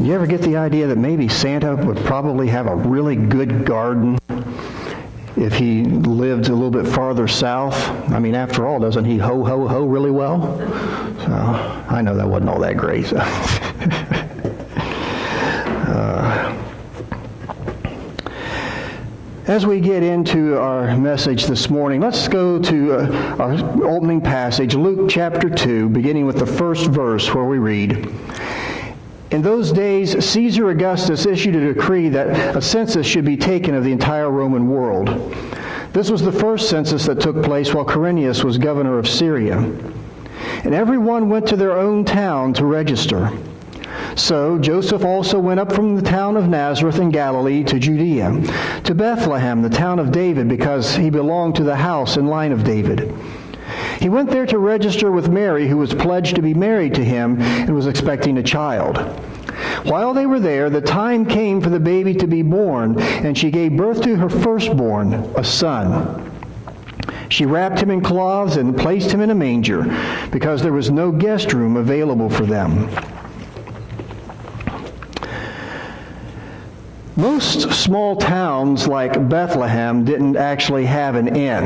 You ever get the idea that maybe Santa would probably have a really good garden if he lived a little bit farther south? I mean, after all, doesn't he ho, ho, ho really well? So, I know that wasn't all that great. So. As we get into our message this morning, let's go to our opening passage, Luke chapter 2, beginning with the first verse where we read, "In those days, Caesar Augustus issued a decree that a census should be taken of the entire Roman world. This was the first census that took place while Quirinius was governor of Syria. And everyone went to their own town to register. So Joseph also went up from the town of Nazareth in Galilee to Judea, to Bethlehem, the town of David, because he belonged to the house and line of David. He went there to register with Mary, who was pledged to be married to him and was expecting a child. While they were there, the time came for the baby to be born, and she gave birth to her firstborn, a son. She wrapped him in cloths and placed him in a manger, because there was no guest room available for them." Most small towns like Bethlehem didn't actually have an inn.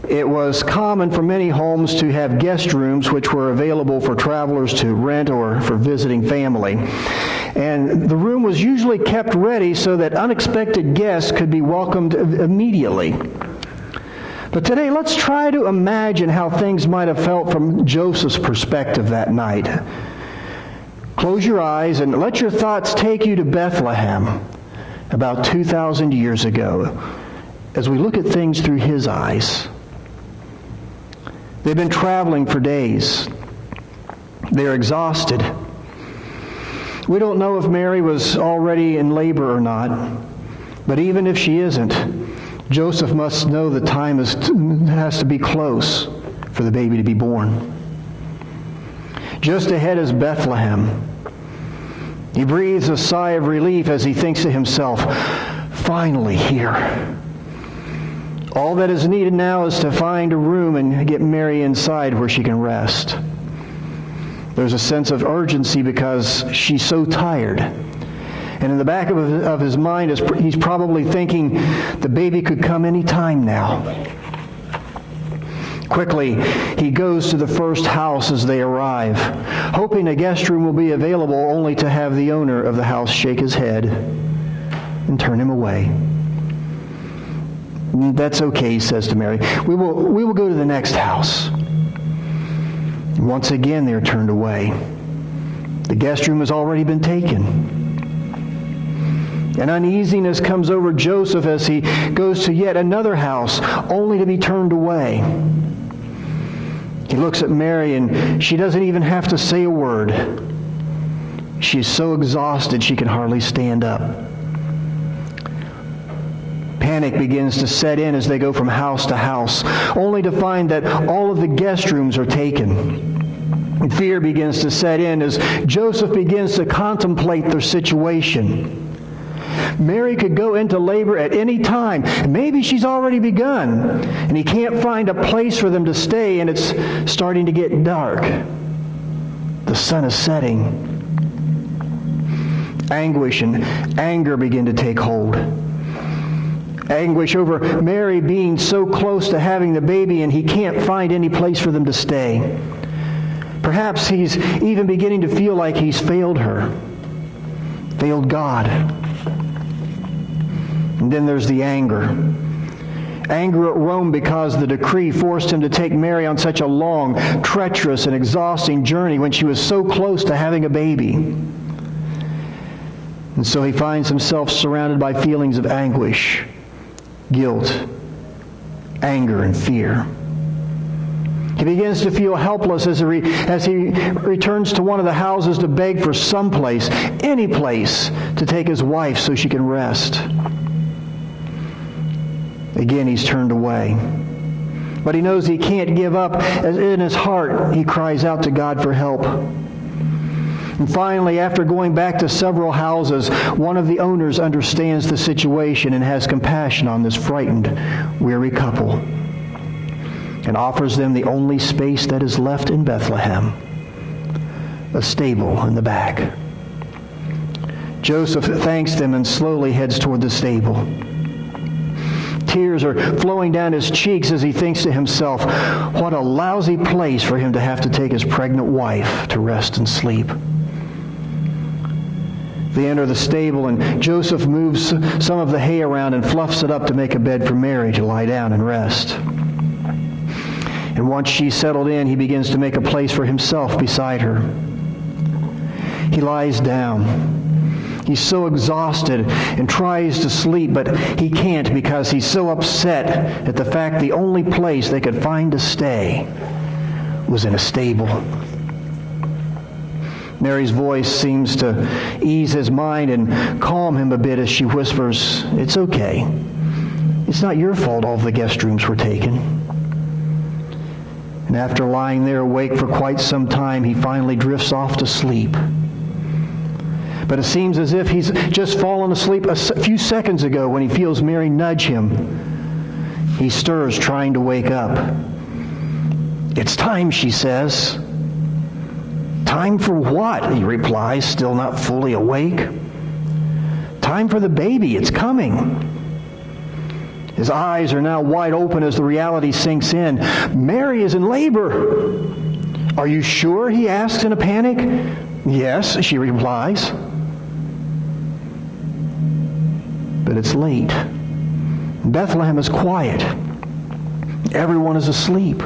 It was common for many homes to have guest rooms which were available for travelers to rent or for visiting family. And the room was usually kept ready so that unexpected guests could be welcomed immediately. But today, let's try to imagine how things might have felt from Joseph's perspective that night. Close your eyes and let your thoughts take you to Bethlehem about 2,000 years ago as we look at things through his eyes. They've been traveling for days. They're exhausted. We don't know if Mary was already in labor or not, but even if she isn't, Joseph must know the time has to be close for the baby to be born. Just ahead is Bethlehem. He breathes a sigh of relief as he thinks to himself, finally here. All that is needed now is to find a room and get Mary inside where she can rest. There's a sense of urgency because she's so tired. And in the back of his mind, he's probably thinking the baby could come any time now. Quickly, he goes to the first house as they arrive, hoping a guest room will be available, only to have the owner of the house shake his head and turn him away. "That's okay," he says to Mary. We will go to the next house." Once again, they're turned away. The guest room has already been taken. An uneasiness comes over Joseph as he goes to yet another house, only to be turned away. He looks at Mary, and she doesn't even have to say a word. She's so exhausted she can hardly stand up. Panic begins to set in as they go from house to house, only to find that all of the guest rooms are taken. And fear begins to set in as Joseph begins to contemplate their situation. Mary could go into labor at any time. Maybe she's already begun, and he can't find a place for them to stay, and it's starting to get dark. The sun is setting. Anguish and anger begin to take hold. Anguish over Mary being so close to having the baby, and he can't find any place for them to stay. Perhaps he's even beginning to feel like he's failed her, failed God. And then there's the anger. Anger at Rome because the decree forced him to take Mary on such a long, treacherous, and exhausting journey when she was so close to having a baby. And so he finds himself surrounded by feelings of anguish, guilt, anger, and fear. He begins to feel helpless as he returns to one of the houses to beg for some place, any place, to take his wife so she can rest. Again, he's turned away. But he knows he can't give up. As in his heart, he cries out to God for help. And finally, after going back to several houses, one of the owners understands the situation and has compassion on this frightened, weary couple, and offers them the only space that is left in Bethlehem, a stable in the back. Joseph thanks them and slowly heads toward the stable. Tears are flowing down his cheeks as he thinks to himself, what a lousy place for him to have to take his pregnant wife to rest and sleep. They enter the stable, and Joseph moves some of the hay around and fluffs it up to make a bed for Mary to lie down and rest. And once she's settled in, he begins to make a place for himself beside her. He lies down. He's so exhausted and tries to sleep, but he can't because he's so upset at the fact the only place they could find to stay was in a stable. Mary's voice seems to ease his mind and calm him a bit as she whispers, "It's okay. It's not your fault all of the guest rooms were taken." And after lying there awake for quite some time, he finally drifts off to sleep. But it seems as if he's just fallen asleep a few seconds ago when he feels Mary nudge him. He stirs, trying to wake up. "It's time," she says. "Time for what?" he replies, still not fully awake. "Time for the baby. It's coming." His eyes are now wide open as the reality sinks in. Mary is in labor. "Are you sure?" he asks in a panic. "Yes," she replies. But it's late. Bethlehem is quiet. Everyone is asleep.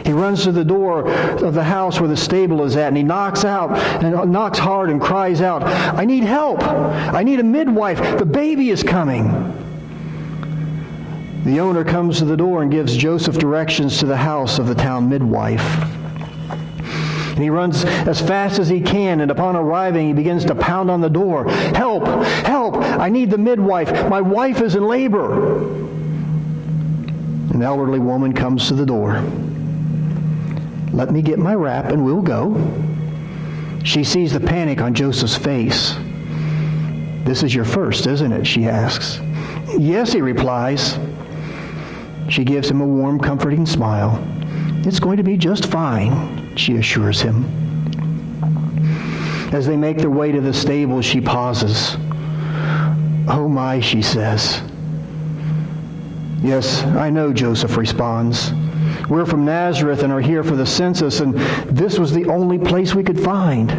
He runs to the door of the house where the stable is at, and he knocks hard and cries out, "I need help! I need a midwife! The baby is coming!" The owner comes to the door and gives Joseph directions to the house of the town midwife. And he runs as fast as he can, and upon arriving, he begins to pound on the door. "Help! Help! I need the midwife! My wife is in labor!" An elderly woman comes to the door. "Let me get my wrap and we'll go." She sees the panic on Joseph's face. "This is your first, isn't it?" she asks. "Yes," he replies. She gives him a warm, comforting smile. "It's going to be just fine," she assures him. As they make their way to the stable, she pauses. "Oh my," she says. "Yes, I know," Joseph responds. "We're from Nazareth and are here for the census, and this was the only place we could find."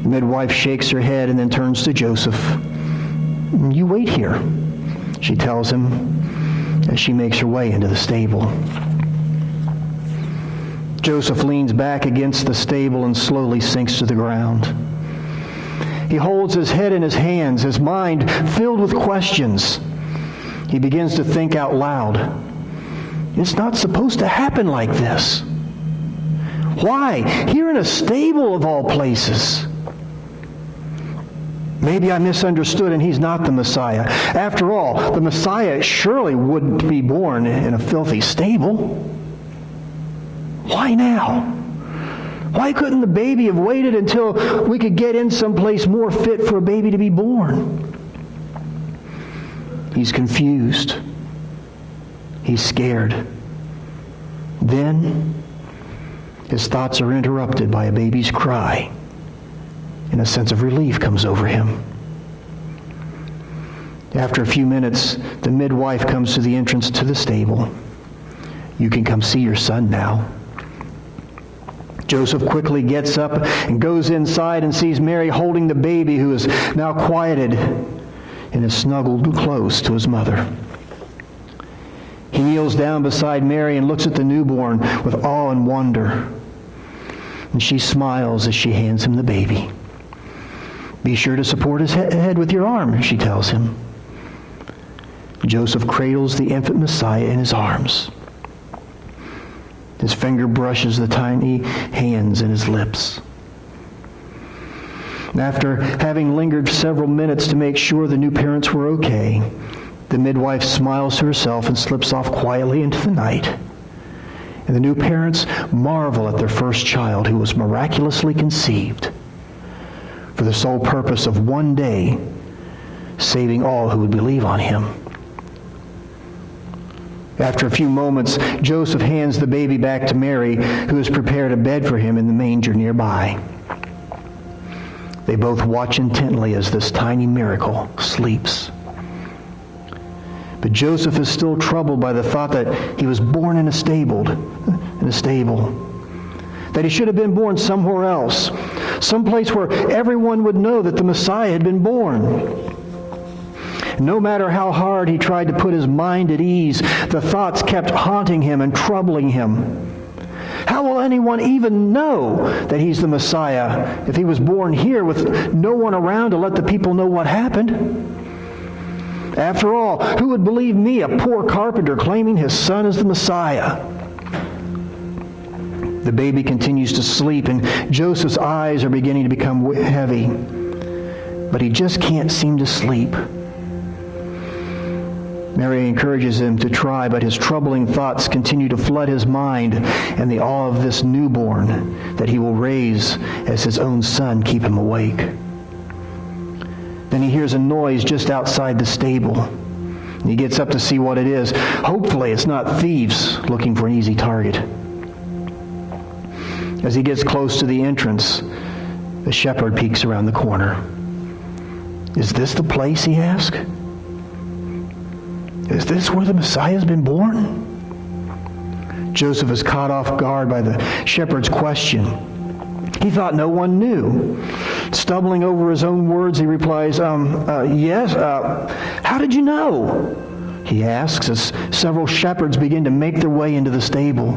The midwife shakes her head and then turns to Joseph. "You wait here," she tells him as she makes her way into the stable. Joseph leans back against the stable and slowly sinks to the ground. He holds his head in his hands, his mind filled with questions. He begins to think out loud. It's not supposed to happen like this. Why? Here in a stable of all places. Maybe I misunderstood and he's not the Messiah. After all, the Messiah surely wouldn't be born in a filthy stable. Why now? Why couldn't the baby have waited until we could get in someplace more fit for a baby to be born? He's confused. He's scared. Then his thoughts are interrupted by a baby's cry, and a sense of relief comes over him. After a few minutes, the midwife comes to the entrance to the stable. "You can come see your son now." Joseph quickly gets up and goes inside and sees Mary holding the baby, who is now quieted and is snuggled close to his mother. He kneels down beside Mary and looks at the newborn with awe and wonder. And she smiles as she hands him the baby. "Be sure to support his head with your arm," she tells him. Joseph cradles the infant Messiah in his arms. His finger brushes the tiny hands in his lips. After having lingered several minutes to make sure the new parents were okay, the midwife smiles to herself and slips off quietly into the night. And the new parents marvel at their first child, who was miraculously conceived for the sole purpose of one day saving all who would believe on him. After a few moments, Joseph hands the baby back to Mary, who has prepared a bed for him in the manger nearby. They both watch intently as this tiny miracle sleeps. But Joseph is still troubled by the thought that he was born in a stable, that he should have been born somewhere else, someplace where everyone would know that the Messiah had been born. No matter how hard he tried to put his mind at ease, the thoughts kept haunting him and troubling him. How will anyone even know that he's the Messiah if he was born here with no one around to let the people know what happened? After all, who would believe me, a poor carpenter, claiming his son is the Messiah? The baby continues to sleep, and Joseph's eyes are beginning to become heavy. But he just can't seem to sleep. Mary encourages him to try, but his troubling thoughts continue to flood his mind, and the awe of this newborn that he will raise as his own son keep him awake. Then he hears a noise just outside the stable. He gets up to see what it is. Hopefully it's not thieves looking for an easy target. As he gets close to the entrance, the shepherd peeks around the corner. "Is this the place?" he asks. "Is this where the Messiah has been born?" Joseph is caught off guard by the shepherd's question. He thought no one knew. Stumbling over his own words, he replies, "Yes, how did you know?" he asks as several shepherds begin to make their way into the stable.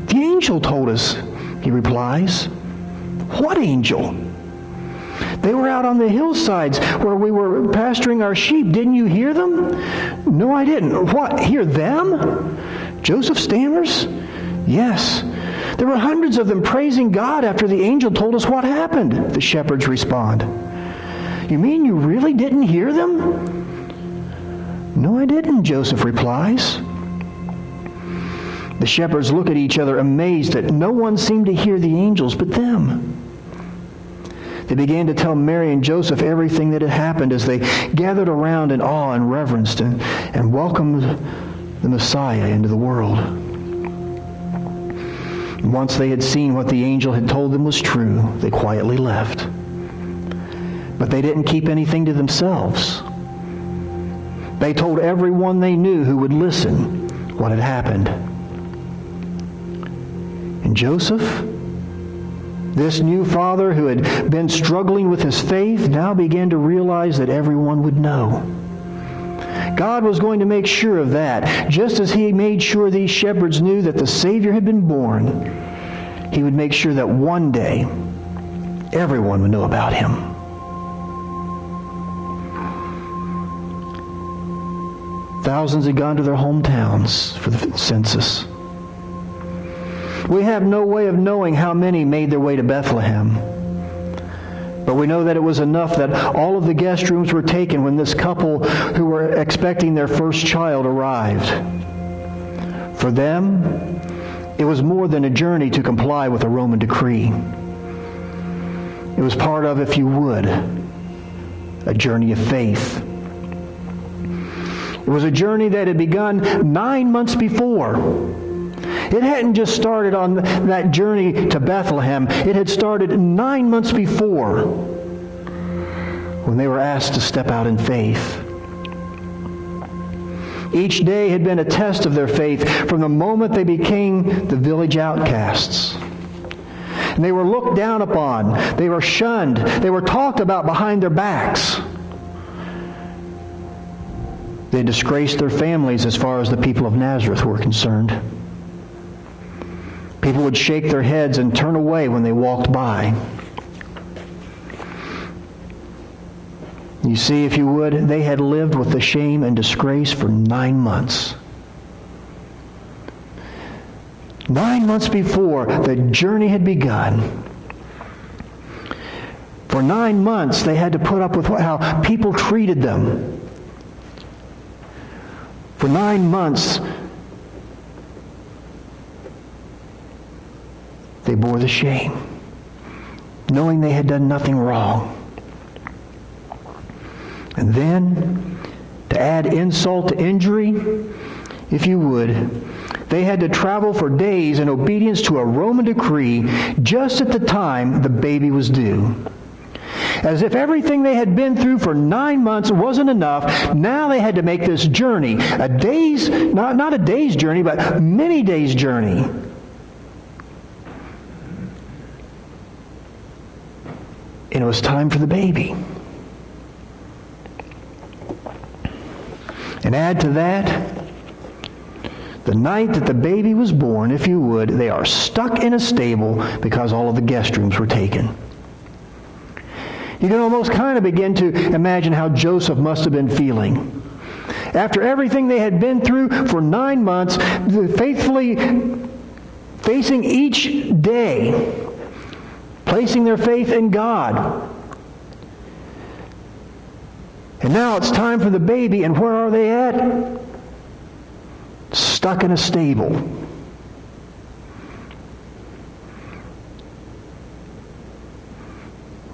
"The angel told us," he replies. "What angel?" "They were out on the hillsides where we were pasturing our sheep. Didn't you hear them?" "No, I didn't." "What, hear them?" Joseph stammers. "Yes. There were hundreds of them praising God after the angel told us what happened," the shepherds respond. "You mean you really didn't hear them?" "No, I didn't," Joseph replies. The shepherds look at each other, amazed that no one seemed to hear the angels but them. They began to tell Mary and Joseph everything that had happened as they gathered around in awe and reverence and welcomed the Messiah into the world. Once they had seen what the angel had told them was true, they quietly left. But they didn't keep anything to themselves. They told everyone they knew who would listen what had happened. And Joseph, this new father who had been struggling with his faith, now began to realize that everyone would know. God was going to make sure of that. Just as he made sure these shepherds knew that the Savior had been born, he would make sure that one day everyone would know about him. Thousands had gone to their hometowns for the census. We have no way of knowing how many made their way to Bethlehem. But we know that it was enough that all of the guest rooms were taken when this couple who were expecting their first child arrived. For them, it was more than a journey to comply with a Roman decree. It was part of, if you would, a journey of faith. It was a journey that had begun 9 months before. It hadn't just started on that journey to Bethlehem. It had started 9 months before when they were asked to step out in faith. Each day had been a test of their faith from the moment they became the village outcasts. And they were looked down upon. They were shunned. They were talked about behind their backs. They disgraced their families as far as the people of Nazareth were concerned. People would shake their heads and turn away when they walked by. You see, if you would, they had lived with the shame and disgrace for 9 months. 9 months before the journey had begun. For 9 months, they had to put up with how people treated them. For 9 months, they bore the shame, knowing they had done nothing wrong. And then, to add insult to injury, if you would, they had to travel for days in obedience to a Roman decree just at the time the baby was due. As if everything they had been through for 9 months wasn't enough, now they had to make this journey. Not a day's journey, but many days' journey. And it was time for the baby. And add to that, the night that the baby was born, if you would, they are stuck in a stable because all of the guest rooms were taken. You can almost kind of begin to imagine how Joseph must have been feeling. After everything they had been through for 9 months, faithfully facing each day, placing their faith in God. And now it's time for the baby, and where are they at? Stuck in a stable.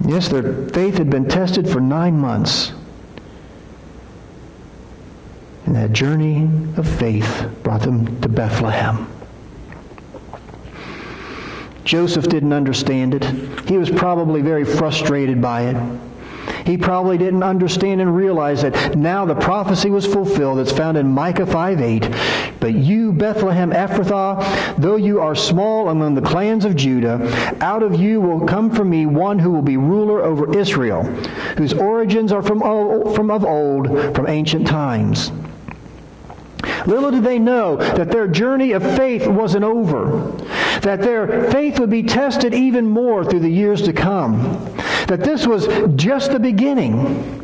Yes, their faith had been tested for 9 months. And that journey of faith brought them to Bethlehem. Joseph didn't understand it. He was probably very frustrated by it. He probably didn't understand and realize that now the prophecy was fulfilled that's found in Micah 5:8. But you, Bethlehem Ephrathah, though you are small among the clans of Judah, out of you will come from me one who will be ruler over Israel, whose origins are from of old, from ancient times. Little did they know that their journey of faith wasn't over, that their faith would be tested even more through the years to come, that this was just the beginning.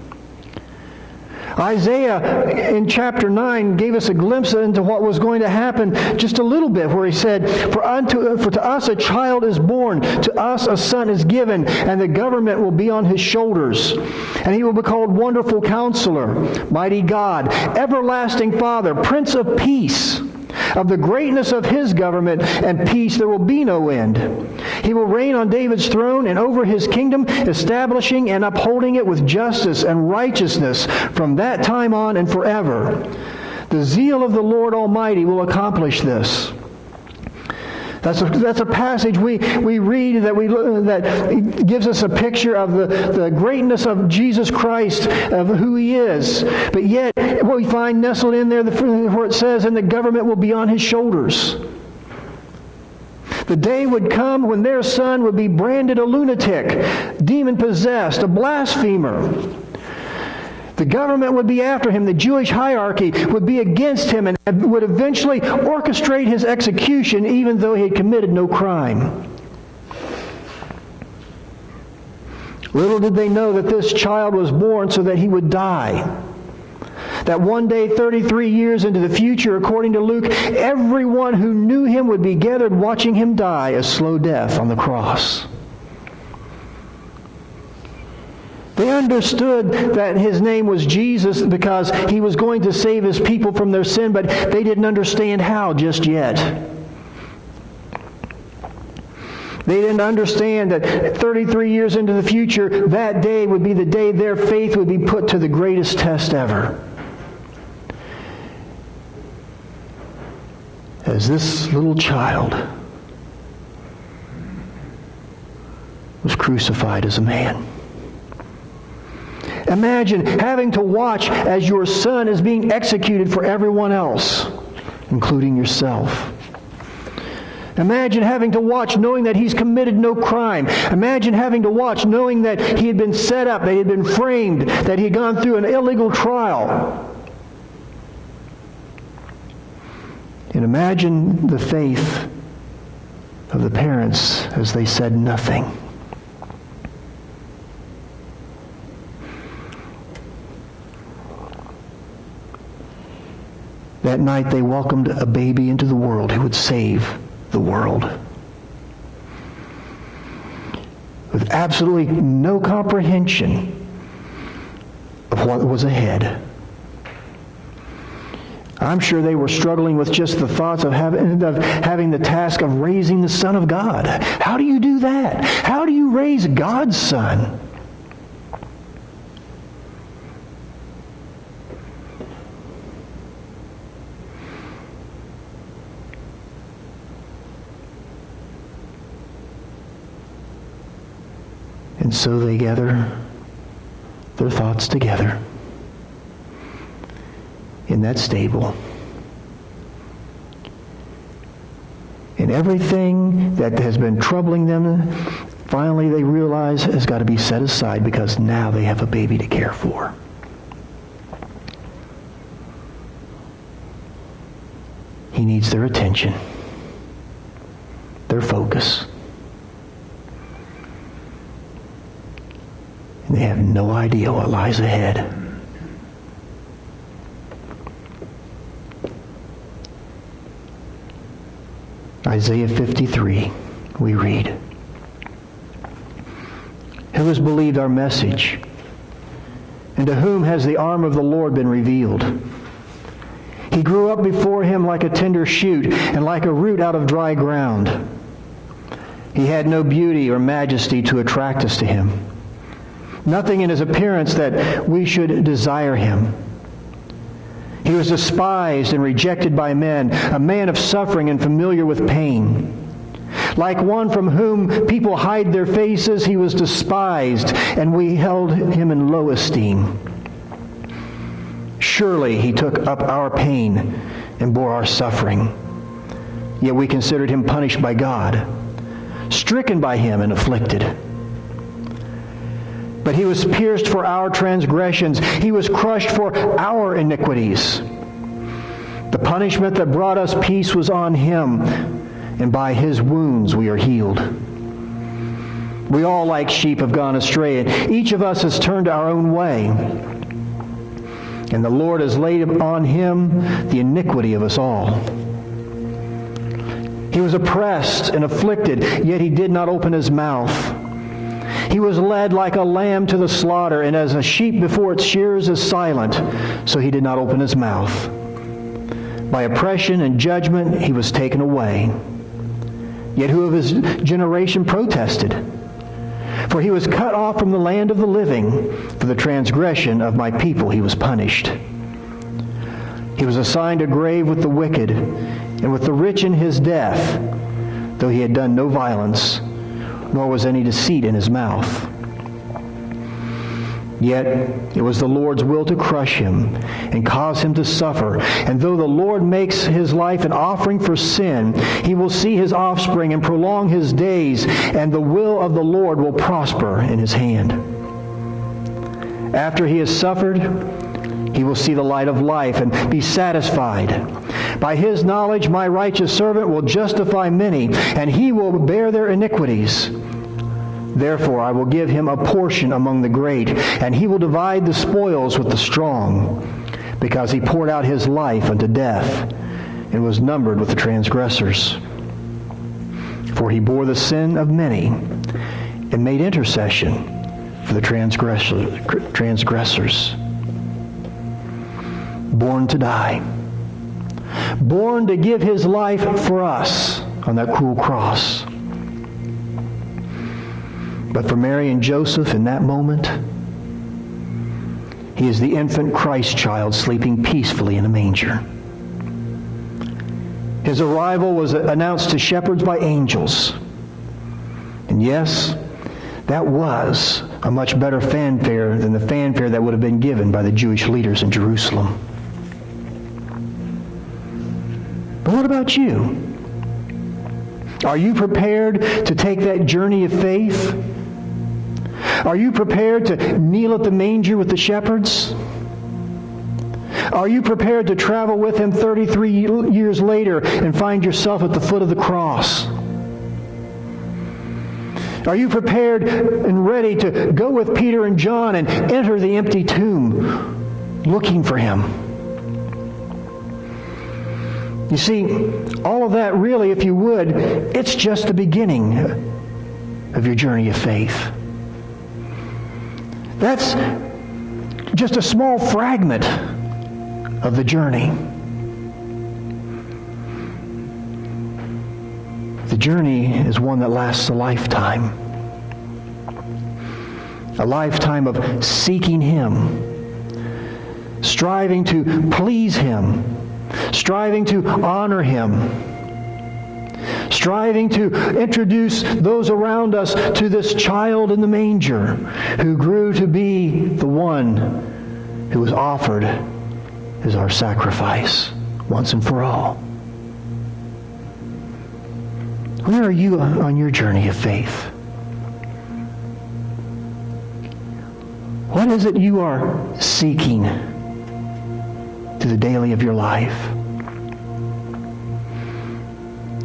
Isaiah in chapter 9 gave us a glimpse into what was going to happen just a little bit, where he said, For to us a child is born, to us a son is given, and the government will be on his shoulders. And he will be called Wonderful Counselor, Mighty God, Everlasting Father, Prince of Peace. Of the greatness of his government and peace there will be no end. He will reign on David's throne and over his kingdom, establishing and upholding it with justice and righteousness from that time on and forever. The zeal of the Lord Almighty will accomplish this. That's a passage we read that gives us a picture of the greatness of Jesus Christ, of who He is. But yet, what we find nestled in there, where it says, and the government will be on His shoulders. The day would come when their son would be branded a lunatic, demon-possessed, a blasphemer. The government would be after him. The Jewish hierarchy would be against him and would eventually orchestrate his execution even though he had committed no crime. Little did they know that this child was born so that he would die. That one day, 33 years into the future, according to Luke, everyone who knew him would be gathered watching him die a slow death on the cross. They understood that his name was Jesus because he was going to save his people from their sin, but they didn't understand how just yet. They didn't understand that 33 years into the future, that day would be the day their faith would be put to the greatest test ever. As this little child was crucified as a man. Imagine having to watch as your son is being executed for everyone else, including yourself. Imagine having to watch knowing that he's committed no crime. Imagine having to watch knowing that he had been set up, that he had been framed, that he had gone through an illegal trial. And imagine the faith of the parents as they said nothing. That night they welcomed a baby into the world who would save the world. With absolutely no comprehension of what was ahead. I'm sure they were struggling with just the thoughts of having the task of raising the Son of God. How do you do that? How do you raise God's Son? And so they gather their thoughts together in that stable. And everything that has been troubling them, finally they realize has got to be set aside because now they have a baby to care for. He needs their attention, their focus. And they have no idea what lies ahead. Isaiah 53, we read, "Who has believed our message? And to whom has the arm of the Lord been revealed? He grew up before him like a tender shoot, and like a root out of dry ground. He had no beauty or majesty to attract us to him. Nothing in his appearance that we should desire him. He was despised and rejected by men, a man of suffering and familiar with pain. Like one from whom people hide their faces, he was despised, and we held him in low esteem. Surely he took up our pain and bore our suffering. Yet we considered him punished by God, stricken by him and afflicted. But he was pierced for our transgressions. He was crushed for our iniquities. The punishment that brought us peace was on him, and by his wounds we are healed. We all like sheep have gone astray, and each of us has turned our own way. And the Lord has laid on him the iniquity of us all. He was oppressed and afflicted, yet he did not open his mouth. He was led like a lamb to the slaughter, and as a sheep before its shearers is silent, so he did not open his mouth. By oppression and judgment he was taken away. Yet who of his generation protested? For he was cut off from the land of the living. For the transgression of my people he was punished. He was assigned a grave with the wicked, and with the rich in his death, though he had done no violence, nor was any deceit in his mouth. Yet it was the Lord's will to crush him and cause him to suffer. And though the Lord makes his life an offering for sin, he will see his offspring and prolong his days, and the will of the Lord will prosper in his hand. After he has suffered, he will see the light of life and be satisfied. By his knowledge my righteous servant will justify many, and he will bear their iniquities. Therefore I will give him a portion among the great, and he will divide the spoils with the strong, because he poured out his life unto death, and was numbered with the transgressors. For he bore the sin of many, and made intercession for the transgressors. Born to die. Born to give his life for us on that cruel cross. But for Mary and Joseph in that moment, he is the infant Christ child sleeping peacefully in a manger. His arrival was announced to shepherds by angels. And yes, that was a much better fanfare than the fanfare that would have been given by the Jewish leaders in Jerusalem. But what about you? Are you prepared to take that journey of faith? Are you prepared to kneel at the manger with the shepherds? Are you prepared to travel with him 33 years later and find yourself at the foot of the cross? Are you prepared and ready to go with Peter and John and enter the empty tomb looking for him? You see, all of that really, if you would, it's just the beginning of your journey of faith. That's just a small fragment of the journey. The journey is one that lasts a lifetime. A lifetime of seeking him, striving to please him, striving to honor him, striving to introduce those around us to this child in the manger who grew to be the one who was offered as our sacrifice once and for all. Where are you on your journey of faith? What is it you are seeking to the daily of your life?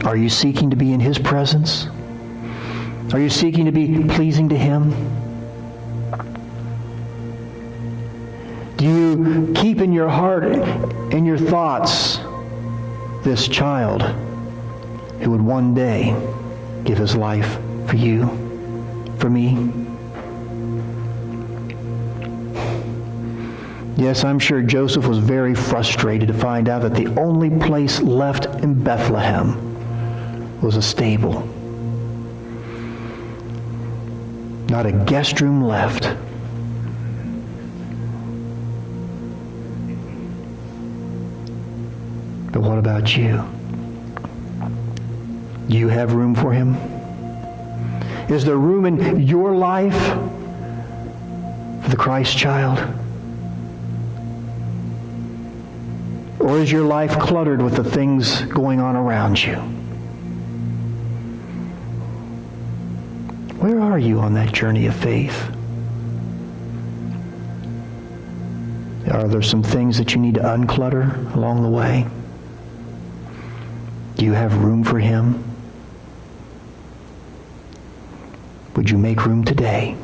Are you seeking to be in His presence? Are you seeking to be pleasing to Him? Do you keep in your heart and your thoughts this child who would one day give his life for you, for me? Yes, I'm sure Joseph was very frustrated to find out that the only place left in Bethlehem was a stable. Not a guest room left. But what about you? Do you have room for Him? Is there room in your life for the Christ child? Or is your life cluttered with the things going on around you? Where are you on that journey of faith? Are there some things that you need to unclutter along the way? Do you have room for Him? Would you make room today?